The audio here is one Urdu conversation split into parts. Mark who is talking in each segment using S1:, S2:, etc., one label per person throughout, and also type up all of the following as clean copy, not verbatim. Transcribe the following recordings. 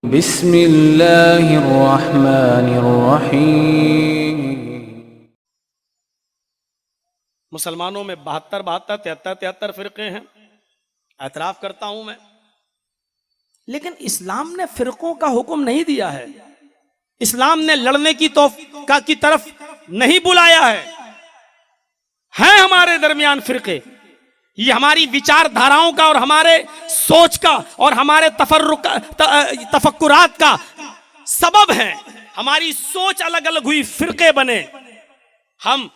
S1: بسم اللہ الرحمن الرحیم۔
S2: مسلمانوں میں 72 73 فرقے ہیں، اعتراف کرتا ہوں میں، لیکن اسلام نے فرقوں کا حکم نہیں دیا ہے، اسلام نے لڑنے کی طرف نہیں بلایا ہے۔ ہیں ہمارے درمیان فرقے، یہ ہماری وچار دھاراؤں کا اور ہمارے سوچ کا اور ہمارے تفکرات کا سبب ہے۔ ہماری سوچ الگ الگ ہوئی، فرقے بنے۔ ہم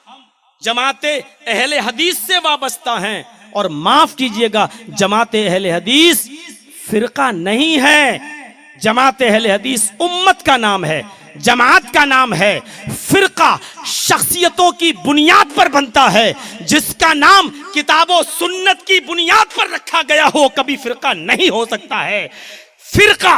S2: جماعت اہل حدیث سے وابستہ ہیں، اور معاف کیجئے گا، جماعت اہل حدیث فرقہ نہیں ہے۔ جماعت اہل حدیث امت کا نام ہے، جماعت کا نام ہے۔ فرقہ شخصیتوں کی بنیاد پر بنتا ہے، جس کا نام کتاب و سنت کی بنیاد پر رکھا گیا ہو کبھی فرقہ نہیں ہو سکتا ہے۔ فرقہ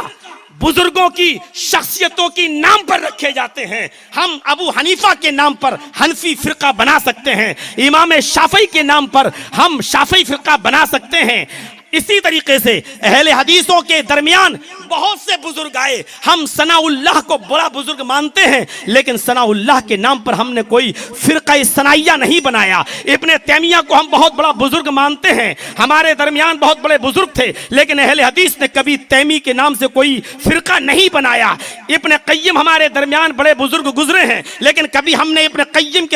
S2: بزرگوں کی شخصیتوں کی نام پر رکھے جاتے ہیں۔ ہم ابو حنیفہ کے نام پر حنفی فرقہ بنا سکتے ہیں، امام شافعی کے نام پر ہم شافعی فرقہ بنا سکتے ہیں۔ اسی طریقے سے اہل حدیثوں کے درمیان بہت سے بزرگ آئے، ہم ثناء اللہ کو بڑا بزرگ مانتے ہیں، لیکن ثناء اللہ کے نام پر ہم نے کوئی فرقہ ثنائیہ نہیں بنایا۔ ابن تیمیہ کو ہم بہت بڑا بزرگ مانتے ہیں، ہمارے درمیان بہت بڑے بزرگ تھے، لیکن اہل حدیث نے کبھی تیمی کے نام سے کوئی فرقہ نہیں بنایا۔ ابن قیم ہمارے درمیان بڑے بزرگ گزرے ہیں، لیکن کبھی ہم نے ابن قیم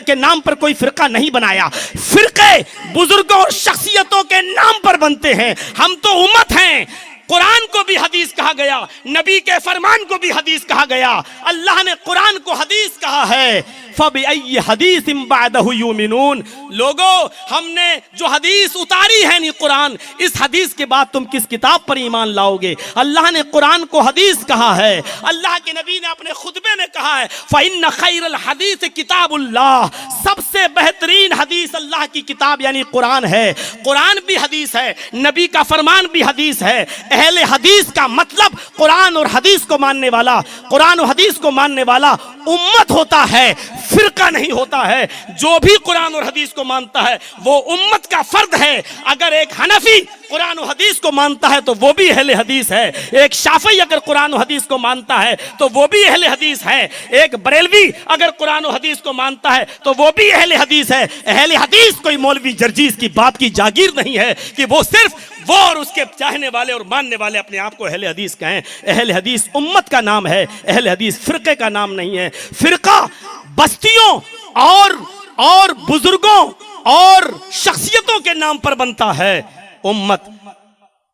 S2: کے نام پر کوئی فرقہ نہیں بنایا۔ فرقے بزرگوں اور شخصیتوں کے نام پر بنتے ہیں۔ ہم تو امت ہیں۔ قرآن کو بھی حدیث کہا گیا، نبی کے فرمان کو بھی حدیث کہا گیا، اللہ نے قرآن کو حدیث کہا ہے۔ فَبِأَيِّ حَدِيثٍ بَعْدَهُ يُؤْمِنُونَ۔ لوگو، ہم نے جو حدیث اتاری ہے نہیں قرآن، اس حدیث کے بعد تم کس کتاب پر ایمان لاؤ گے؟ اللہ نے قرآن کو حدیث کہا ہے، اللہ کے نبی نے اپنے خطبے میں کہا ہے فَإِنَّ خَيْرَ الْحَدِيثِ كِتَابُ اللَّهِ۔ سب سے بہترین حدیث اللہ کی کتاب یعنی قرآن ہے۔ قرآن بھی حدیث ہے، نبی کا فرمان بھی حدیث ہے۔ اہل حدیث کا مطلب قرآن اور حدیث کو ماننے والا، قرآن و حدیث کو ماننے والا امت ہوتا ہے، فرقہ نہیں ہوتا ہے۔ جو بھی قرآن اور حدیث کو مانتا ہے وہ امت کا فرد ہے۔ اگر ایک حنفی قرآن و حدیث کو مانتا ہے تو وہ بھی اہل حدیث ہے، ایک شافعی اگر قرآن و حدیث کو مانتا ہے تو وہ بھی اہل حدیث ہے، ایک بریلوی اگر قرآن و حدیث کو مانتا ہے تو وہ بھی اہل حدیث ہے۔ اہل حدیث کوئی مولوی جرجیز کی باپ کی جاگیر نہیں ہے کہ وہ صرف وہ اور اس کے چاہنے والے اور ماننے والے اپنے آپ کو اہل حدیث کہیں۔ اہل حدیث امت کا نام ہے، اہل حدیث فرقے کا نام نہیں ہے۔ فرقہ بستیوں اور بزرگوں اور شخصیتوں کے نام پر بنتا ہے، امت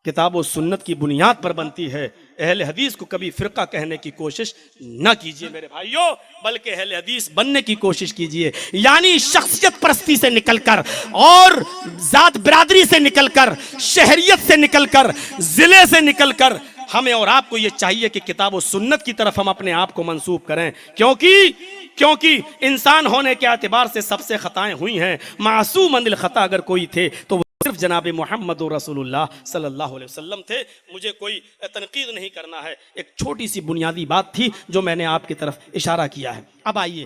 S2: کتاب و سنت کی بنیاد پر بنتی ہے۔ اہل حدیث کو کبھی فرقہ کہنے کی کوشش نہ کیجئے میرے بھائیوں، بلکہ اہل حدیث بننے کی کوشش کیجئے، یعنی شخصیت پرستی سے نکل کر اور ذات برادری سے نکل کر، شہریت سے نکل کر، ضلع سے نکل کر ہمیں اور آپ کو یہ چاہیے کہ کتاب و سنت کی طرف ہم اپنے آپ کو منسوب کریں، کیونکہ انسان ہونے کے اعتبار سے سب سے خطائیں ہوئی ہیں۔ معصوم عن الخطا اگر کوئی تھے تو صرف جناب محمد رسول اللہ صلی اللہ علیہ وسلم تھے۔ مجھے کوئی تنقید نہیں کرنا ہے، ایک چھوٹی سی بنیادی بات تھی جو میں نے آپ کی طرف اشارہ کیا ہے۔ اب آئیے